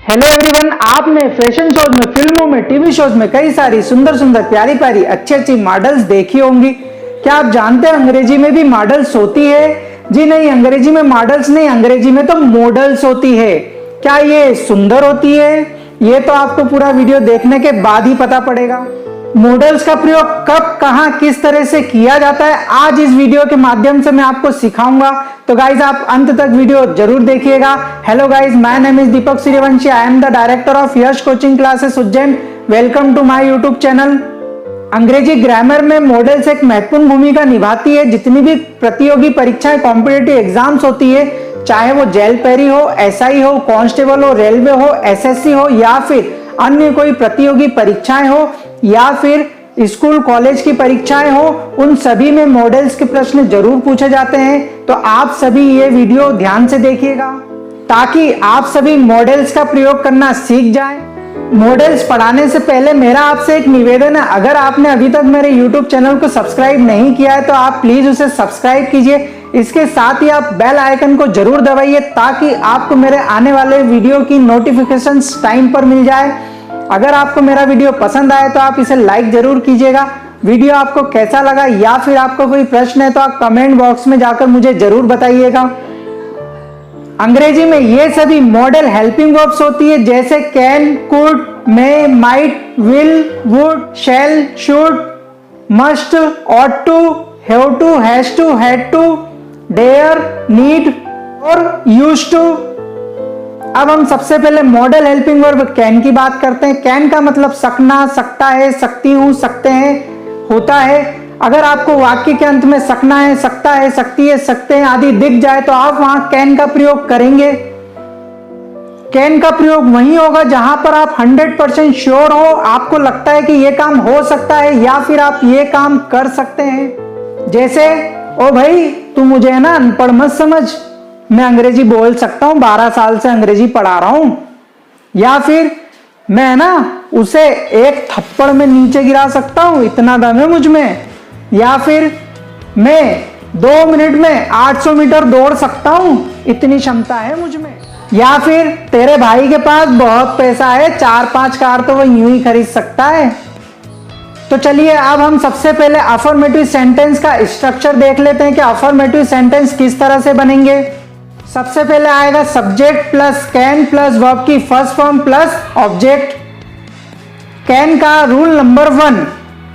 Hello everyone, आपने fashion shows में, फिल्मों में, टीवी शोज में कई सारी सुंदर सुंदर प्यारी प्यारी अच्छी अच्छी मॉडल्स देखी होंगी। क्या आप जानते हैं अंग्रेजी में भी मॉडल्स होती है? जी नहीं, अंग्रेजी में मॉडल्स नहीं, अंग्रेजी में तो मॉडल्स होती है। क्या ये सुंदर होती है? ये तो आपको पूरा वीडियो देखने के बाद ही पता पड़ेगा। मॉडल्स का प्रयोग कब, कहां, किस तरह से किया जाता है, आज इस वीडियो के माध्यम से मैं आपको सिखाऊंगा। तो गाइज आप अंत तक वीडियो जरूर देखिएगा। Hello guys, my name is Deepak Suryavanshi. I am the director of Yash coaching classes Ujjain. Welcome to my YouTube channel. अंग्रेजी ग्रामर में मॉडल्स एक महत्वपूर्ण भूमिका निभाती है। जितनी भी प्रतियोगी परीक्षाएं, कॉम्पिटिटिव एग्जाम्स होती है, चाहे वो जेल पेरी हो, एसआई हो, कांस्टेबल हो, रेलवे हो, एसएससी हो, या फिर अन्य कोई प्रतियोगी परीक्षाएं हो, या फिर स्कूल कॉलेज की परीक्षाएं हो, उन सभी में मॉडल्स के प्रश्न जरूर पूछे जाते हैं। तो आप सभी ये वीडियो ध्यान से देखिएगा ताकि आप सभी मॉडल्स का प्रयोग करना सीख जाएं। मॉडल्स पढ़ाने से पहले मेरा आपसे एक निवेदन है, अगर आपने अभी तक मेरे YouTube चैनल को सब्सक्राइब नहीं किया है तो आप प्लीज उसे सब्सक्राइब कीजिए। इसके साथ ही आप बेल आइकन को जरूर दबाइए ताकि आपको मेरे आने वाले वीडियो की नोटिफिकेशंस टाइम पर मिल जाए। अगर आपको मेरा वीडियो पसंद आए तो आप इसे लाइक जरूर कीजिएगा। वीडियो आपको कैसा लगा या फिर आपको कोई प्रश्न है तो आप कमेंट बॉक्स में जाकर मुझे जरूर बताइएगा। अंग्रेजी में ये सभी मॉडल हेल्पिंग वर्ब्स होती है, जैसे can, could, may, might, will, would, shall, should, must, ought to, have to, has to, had to, dare, need और यूज टू। अब हम सबसे पहले मॉडल हेल्पिंग वर्ब कैन की बात करते हैं। कैन का मतलब सकना, सकता है, सकती हूं, सकते हैं, होता है। अगर आपको वाक्य के अंत में सकना है, सकता है, सकती है, सकते हैं आदि दिख जाए तो आप वहां कैन का प्रयोग करेंगे। कैन का प्रयोग वहीं होगा जहां पर आप 100% श्योर हो, आपको लगता है कि यह काम हो सकता है या फिर आप ये काम कर सकते हैं। जैसे, ओ भाई तू मुझे है ना अनपढ़ मत समझ, मैं अंग्रेजी बोल सकता हूं, 12 साल से अंग्रेजी पढ़ा रहा हूं। या फिर मैं ना उसे एक थप्पड़ में नीचे गिरा सकता हूं, इतना दम है मुझ में। या फिर मैं 2 मिनट में 800 मीटर दौड़ सकता हूं, इतनी क्षमता है मुझ में। या फिर तेरे भाई के पास बहुत पैसा है, 4-5 कार तो वो यूं ही खरीद सकता है। तो चलिए अब हम सबसे पहले अफर्मेटिव सेंटेंस का स्ट्रक्चर देख लेते हैं कि अफर्मेटिव सेंटेंस किस तरह से बनेंगे। सबसे पहले आएगा subject plus can plus verb की first form plus object. Can का रूल नंबर 1,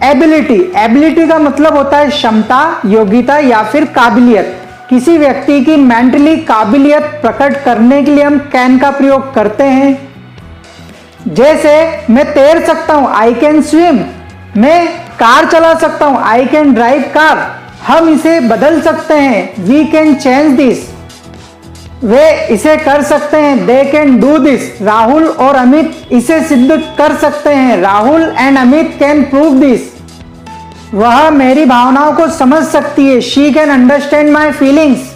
एबिलिटी। एबिलिटी का मतलब होता है क्षमता, योग्यता या फिर काबिलियत। किसी व्यक्ति की मेंटली काबिलियत प्रकट करने के लिए हम कैन का प्रयोग करते हैं। जैसे मैं तैर सकता हूं, आई कैन स्विम। मैं कार चला सकता हूं, आई कैन ड्राइव कार। हम इसे बदल सकते हैं, वी कैन चेंज दिस। वे इसे कर सकते हैं, they can do this. Rahul और अमित इसे सिद्ध कर सकते हैं, Rahul and Amit can prove this. वह मेरी भावनाओं को समझ सकती है, she can understand my feelings.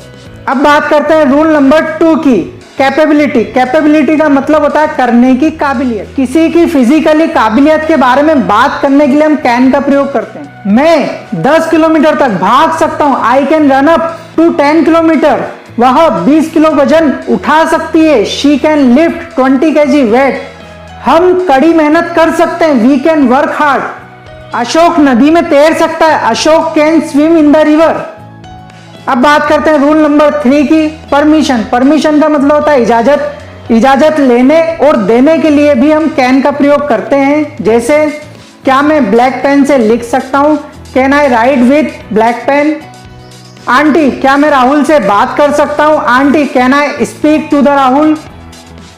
अब बात करते हैं रूल नंबर 2 की, कैपेबिलिटी। कैपेबिलिटी का मतलब होता है करने की काबिलियत। किसी की फिजिकली काबिलियत के बारे में बात करने के लिए हम कैन का प्रयोग करते हैं। मैं 10 किलोमीटर तक भाग सकता हूं, I can run up to 10 kilometre. वह 20 किलो वजन उठा सकती है, she can lift 20 kg weight. हम कड़ी मेहनत कर सकते हैं, we can work hard. Ashok नदी में तैर सकता है, Ashok can swim in the river. अब बात करते हैं रूल नंबर 3 की, परमिशन। परमिशन का मतलब होता है इजाजत। इजाजत लेने और देने के लिए भी हम कैन का प्रयोग करते हैं। जैसे, क्या मैं ब्लैक पेन से लिख सकता हूं, can I write with black pen. Aunty, क्या मैं राहुल से बात कर सकता हूं, aunty can I speak to the Rahul.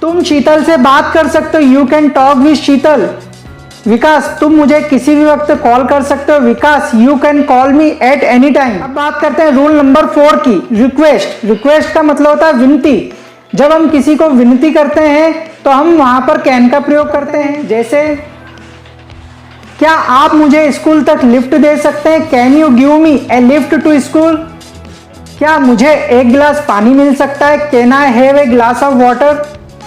तुम शीतल से बात कर सकते हो, you can talk with Sheetal. Vikas, तुम मुझे किसी भी वक्त कॉल कर सकते हो, Vikas you can call me at any time. अब बात करते हैं रूल नंबर 4 की, रिक्वेस्ट। रिक्वेस्ट का मतलब होता है विनती। जब हम किसी को विनती करते हैं तो हम वहां पर कैन का प्रयोग करते हैं। जैसे, क्या आप मुझे स्कूल तक लिफ्ट दे सकते हैं, can you give me a lift to school. क्या मुझे एक गिलास पानी मिल सकता है, can I have a glass of water.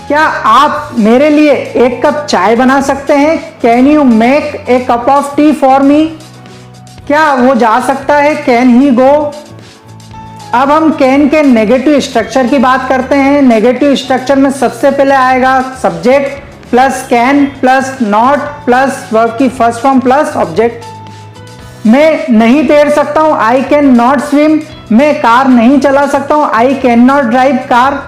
क्या आप मेरे लिए एक कप चाय बना सकते हैं, can you make a cup of T for me. क्या वो जा सकता है, कैन ही गो। अब हम कैन के नेगेटिव स्ट्रक्चर की बात करते हैं। नेगेटिव स्ट्रक्चर में सबसे पहले आएगा subject plus can plus not plus verb की फर्स्ट फॉर्म प्लस ऑब्जेक्ट। मैं नहीं तैर सकता हूं, आई कैन नॉट स्विम। मैं कार नहीं चला सकता हूं, I can not drive car.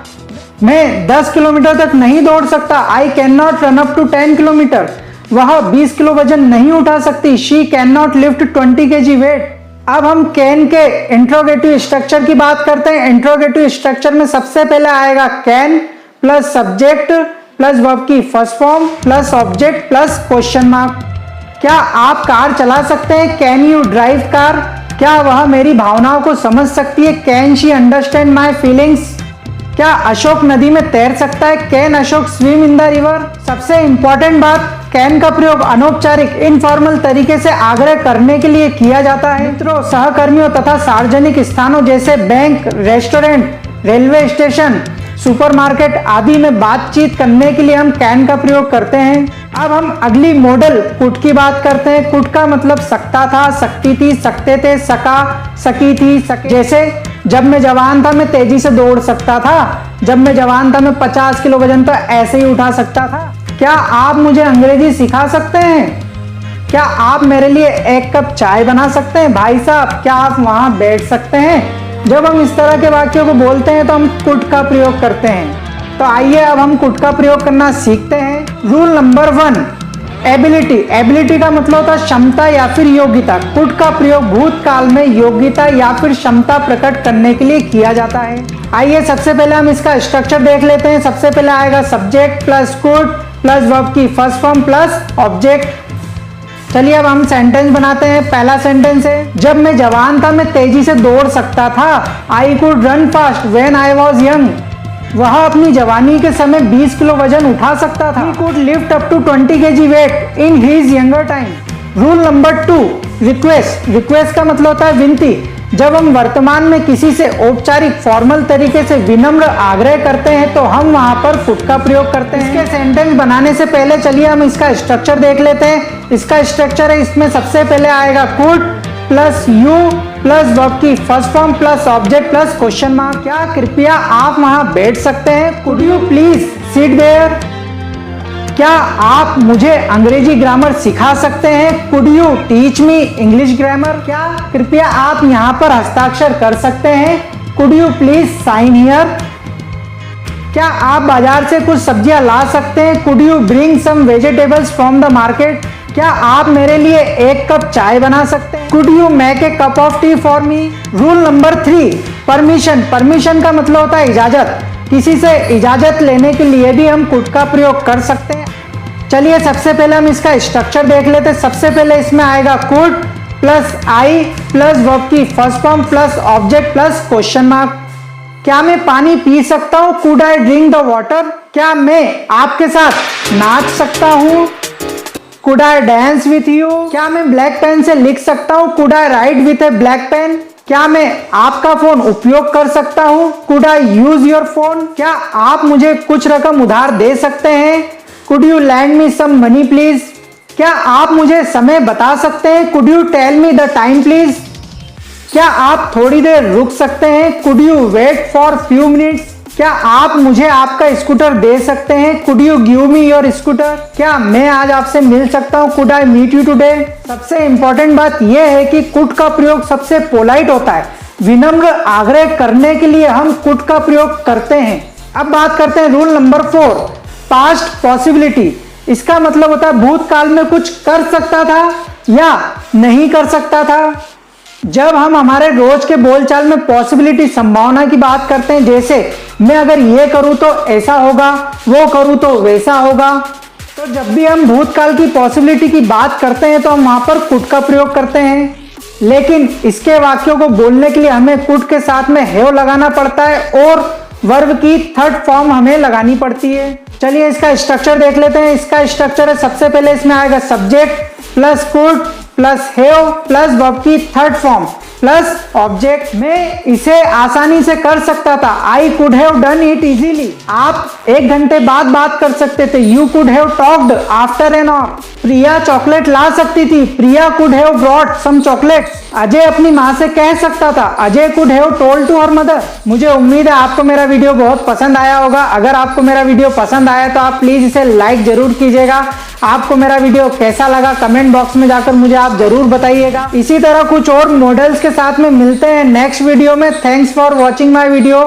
मैं 10 किलोमीटर तक नहीं दौड़ सकता, I can not run up to 10 kilometre. वह 20 किलो वजन नहीं उठा सकती, she can not lift 20 kg weight. अब हम कैन के इंट्रोगेटिव स्ट्रक्चर की बात करते हैं। इंट्रोगेटिव स्ट्रक्चर में सबसे पहले आएगा can plus subject plus verb की first form plus object plus question mark. क्या आप कार चला सकते हैं? Can you drive car? क्या वह मेरी भावनाओं को समझ सकती है? Can she understand my feelings? क्या अशोक नदी में तैर सकता है? Can Ashok swim in the river? सबसे इंपॉर्टेंट बात, कैन का प्रयोग अनौपचारिक इनफॉर्मल तरीके से आग्रह करने के लिए किया जाता है। मित्रों, सहकर्मियों तथा सार्वजनिक स्थानों जैसे bank, restaurant, railway station, supermarket आदि में बातचीत करने के लिए हम कैन का प्रयोग करते हैं। अब हम अगली मॉडल कुड की बात करते हैं। कुड का मतलब सकता था, सकती थी, सकते थे, सका, सकी थी, सके। जैसे जब मैं जवान था मैं तेजी से दौड़ सकता था, जब मैं जवान था मैं 50 किलो वजन तो ऐसे ही उठा सकता था। क्या आप मुझे अंग्रेजी सिखा सकते हैं? क्या आप मेरे लिए 1 कप चाय बना सकते हैं? भाई साहब, क्या आप वहां बैठ सकते हैं? जब हम इस तरह के वाक्यों को बोलते हैं तो हम कुड का प्रयोग करते हैं। तो आइए अब हम कुड का प्रयोग करना सीखते हैं। Rule number 1, ability. एबिलिटी का मतलब होता है क्षमता या फिर योग्यता। कुड का प्रयोग भूतकाल में योग्यता या फिर क्षमता प्रकट करने के लिए किया जाता है। आइए सबसे पहले हम इसका स्ट्रक्चर देख लेते हैं। सबसे पहले आएगा subject plus could plus verb की फर्स्ट फॉर्म प्लस ऑब्जेक्ट। चलिए अब हम सेंटेंस बनाते हैं। पहला सेंटेंस है, जब मैं जवान था मैं तेजी से दौड़ सकता था। I could run fast when I was young. वह अपनी जवानी के समय 20 किलो वजन उठा सकता था। He could lift up to 20 kg weight in his younger time। Rule number 2, request. Request का मतलब होता है विनती। जब हम वर्तमान में किसी से औपचारिक फॉर्मल तरीके से विनम्र आग्रह करते हैं तो हम वहां पर कुड का प्रयोग करते हैं। इसके सेंटेंस बनाने से पहले चलिए हम इसका स्ट्रक्चर देख लेते हैं। इसका स्ट्रक्चर है, इसमें सबसे पहले आएगा could plus you plus verb की first form plus object plus question mark. क्या कृपया आप वहां बैठ सकते हैं? Could you please sit there? क्या आप मुझे अंग्रेजी ग्रामर सिखा सकते हैं? Could you teach me English grammar? क्या कृपया आप यहाँ पर हस्ताक्षर कर सकते हैं? Could you please sign here? क्या आप बाजार से कुछ सब्जियां ला सकते हैं? Could you bring some vegetables from the market? क्या आप मेरे लिए 1 कप चाय बना सकते हैं? Could you make a cup of T for me? Rule number 3, permission. Permission का मतलब होता है इजाजत। किसी से इजाजत लेने के लिए भी हम कुड का प्रयोग कर सकते हैं। चलिए सबसे पहले हम इसका स्ट्रक्चर देख लेते हैं। सबसे पहले इसमें आएगा could plus I plus verb की first form plus object plus question mark. क्या मैं पानी पी सकता हूँ? Could I drink the water? क्या मैं आपके साथ नाच सकता हूँ? Could I dance with you? क्या मैं ब्लैक पेन से लिख सकता हूँ? Could I write with a black pen? क्या मैं आपका फोन उपयोग कर सकता हूँ? Could I use your phone? क्या आप मुझे कुछ रकम उधार दे सकते हैं? Could you lend me some money please? क्या आप मुझे समय बता सकते हैं? Could you tell me the time please? क्या आप थोड़ी देर रुक सकते हैं? Could you wait for few minutes? क्या आप मुझे आपका स्कूटर दे सकते हैं? Could you give me your scooter? क्या मैं आज आपसे मिल सकता हूँ? Could I meet you today? सबसे इंपॉर्टेंट बात यह है कि कुड का प्रयोग सबसे पोलाइट होता है। विनम्र आग्रह करने के लिए हम कुड का प्रयोग करते हैं। अब बात करते हैं रूल नंबर 4, पास्ट पॉसिबिलिटी। इसका मतलब होता है भूतकाल में कुछ कर सकता था या नहीं कर सकता था। जब हम हमारे रोज के बोलचाल में पॉसिबिलिटी संभावना की बात करते हैं, जैसे मैं अगर ये करूं तो ऐसा होगा, वो करूं तो वैसा होगा, तो जब भी हम भूतकाल की पॉसिबिलिटी की बात करते हैं तो हम वहां पर कुड का प्रयोग करते हैं। लेकिन इसके वाक्यों को बोलने के लिए हमें कुड के साथ में हैव लगाना पड़ता है और वर्ब की थर्ड फॉर्म हमें लगानी पड़ती है। चलिए इसका स्ट्रक्चर देख लेते हैं। इसका स्ट्रक्चर है, सबसे पहले इसमें आएगा subject plus could plus have plus verb की थर्ड फॉर्म प्लस ऑब्जेक्ट। मैं इसे आसानी से कर सकता था। I could have done it easily. आप 1 घंटे बाद बात कर सकते थे। You could have talked after an hour. Priya chocolate ला सकती थी, Priya could have brought some chocolates. Ajay अपनी माँ से कह सकता था, Ajay could have told to her mother. मुझे उम्मीद है आपको मेरा वीडियो बहुत पसंद आया होगा। अगर आपको मेरा वीडियो पसंद आया तो आप प्लीज इसे लाइक जरूर कीजिएगा। आपको मेरा वीडियो कैसा लगा कमेंट बॉक्स में जाकर मुझे आप जरूर बताइएगा। इसी तरह कुछ और मॉडल्स के साथ में मिलते हैं नेक्स्ट वीडियो में। Thanks for watching my video.